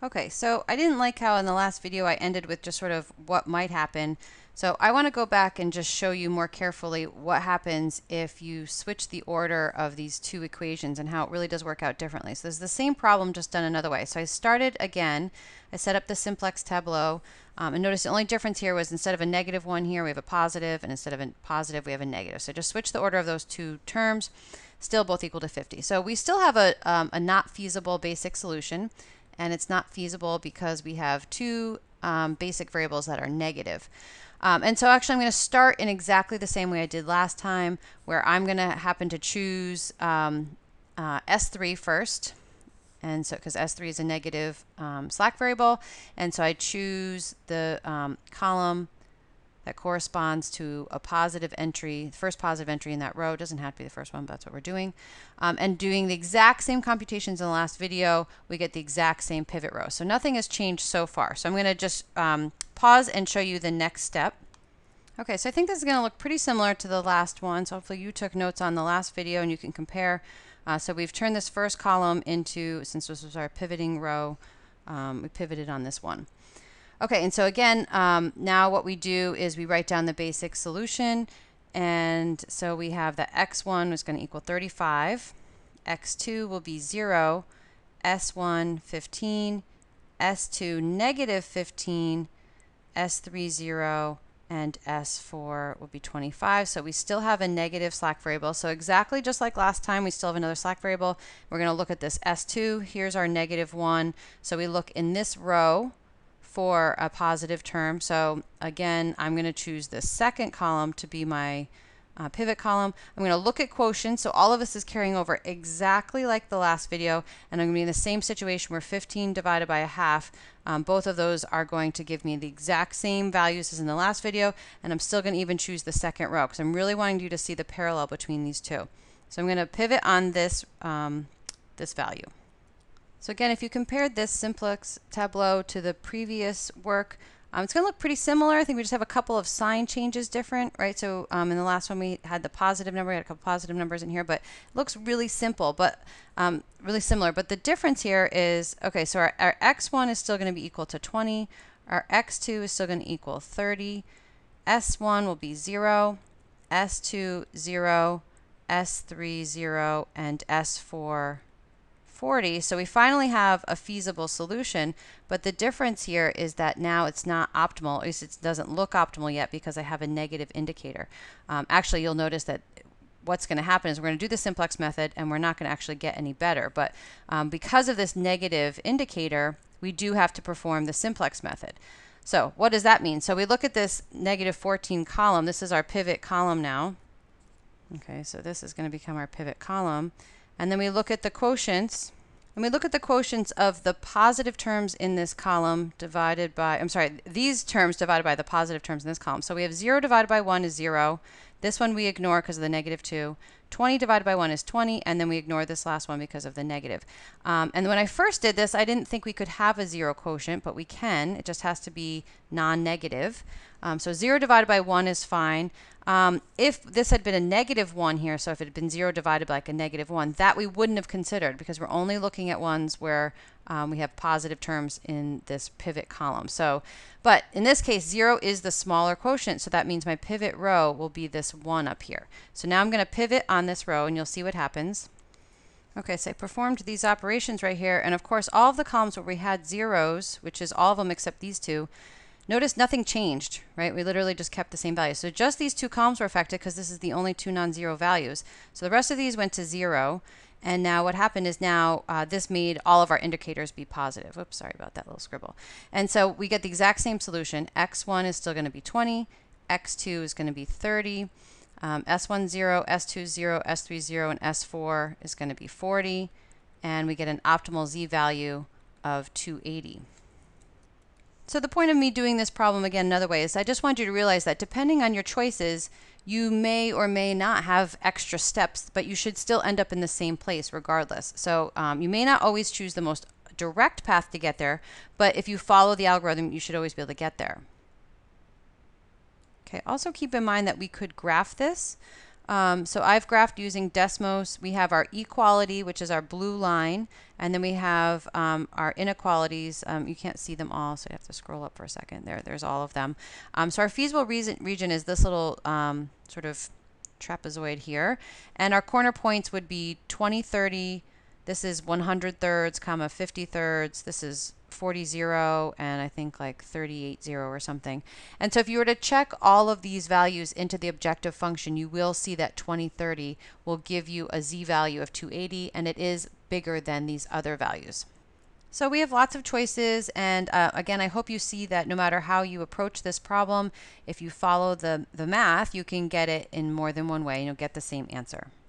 Okay, so I didn't like how in the last video I ended with just sort of what might happen. So I want to go back and just show you more carefully what happens if you switch the order of these two equations and how it really does work out differently. So this is the same problem just done another way. So I started again, I set up the simplex tableau, and notice the only difference here was instead of a -1 here we have a positive, and instead of a positive we have a negative. So just switch the order of those two terms, still both equal to 50. So we still have a not feasible basic solution. And it's not feasible because we have two basic variables that are negative. And so actually I'm going to start in exactly the same way I did last time, where I'm going to happen to choose S3 first. And so because S3 is a negative slack variable, and so I choose the column that corresponds to a positive entry, the first positive entry in that row. It doesn't have to be the first one, but that's what we're doing. And doing the exact same computations in the last video, we get the exact same pivot row. So nothing has changed so far. So I'm going to just pause and show you the next step. Okay, so I think this is going to look pretty similar to the last one. So hopefully you took notes on the last video and you can compare. So we've turned this first column into, since this was our pivoting row, we pivoted on this one. Okay, and so again, now what we do is we write down the basic solution. And so we have that x1 is going to equal 35, x2 will be 0, s1 15, s2 negative 15, s3 0, and s4 will be 25. So we still have a negative slack variable. So exactly just like last time, we still have another slack variable. We're going to look at this s2. Here's our -1. So we look in this row for a positive term. So again, I'm going to choose the second column to be my pivot column. I'm going to look at quotient. So all of this is carrying over exactly like the last video, and I'm going to be in the same situation where 15 divided by a half, both of those are going to give me the exact same values as in the last video, and I'm still going to even choose the second row because I'm really wanting you to see the parallel between these two. So I'm going to pivot on this, this value. So again, if you compared this simplex tableau to the previous work, it's going to look pretty similar. I think we just have a couple of sign changes different, right? So in the last one we had the positive number, we had a couple positive numbers in here, but it looks really simple, but really similar. But the difference here is, okay, so our x1 is still going to be equal to 20, our x2 is still going to equal 30, s1 will be 0, s2 0, s3 0, and s4 40. So we finally have a feasible solution, but the difference here is that now it's not optimal, at least it doesn't look optimal yet because I have a negative indicator. Actually, you'll notice that what's going to happen is we're going to do the simplex method and we're not going to actually get any better. But because of this negative indicator, we do have to perform the simplex method. So what does that mean? So we look at this -14 column. This is our pivot column now. Okay, so this is going to become our pivot column. And then we look at the quotients, and we look at the quotients of the positive terms in this column divided by, I'm sorry, these terms divided by the positive terms in this column. So we have 0 divided by 1 is 0. This one we ignore because of the -2. 20 divided by 1 is 20, and then we ignore this last one because of the negative. And when I first did this, I didn't think we could have a 0 quotient, but we can. It just has to be non-negative. So 0 divided by 1 is fine. If this had been a -1 here, so if it had been 0 divided by like a -1, that we wouldn't have considered because we're only looking at ones where we have positive terms in this pivot column. So, but in this case, 0 is the smaller quotient, so that means my pivot row will be this 1 up here. So now I'm going to pivot on this row, and you'll see what happens. Okay, so I performed these operations right here, and of course, all of the columns where we had zeros, which is all of them except these two, notice nothing changed, right? We literally just kept the same value. So just these two columns were affected because this is the only two non-zero values. So the rest of these went to 0. And now what happened is now this made all of our indicators be positive. Oops, sorry about that little scribble. And so we get the exact same solution. x1 is still going to be 20. x2 is going to be 30. s1 0, s2 0, s3 0, and s4 is going to be 40. And we get an optimal z-value of 280. So the point of me doing this problem again another way is I just want you to realize that depending on your choices, you may or may not have extra steps, but you should still end up in the same place regardless. So you may not always choose the most direct path to get there, but if you follow the algorithm, you should always be able to get there. Okay, also keep in mind that we could graph this. So I've graphed using Desmos. We have our equality, which is our blue line, and then we have our inequalities. You can't see them all, so you have to scroll up for a second. There's all of them. So our feasible region is this little sort of trapezoid here, and our corner points would be 20, 30. This is 100 thirds, comma 50 thirds. This is 40, 0, and I think like 38, 0 or something. And so if you were to check all of these values into the objective function, you will see that 2030 will give you a z value of 280, and it is bigger than these other values. So we have lots of choices, and again, I hope you see that no matter how you approach this problem, if you follow the math, you can get it in more than one way and you'll get the same answer.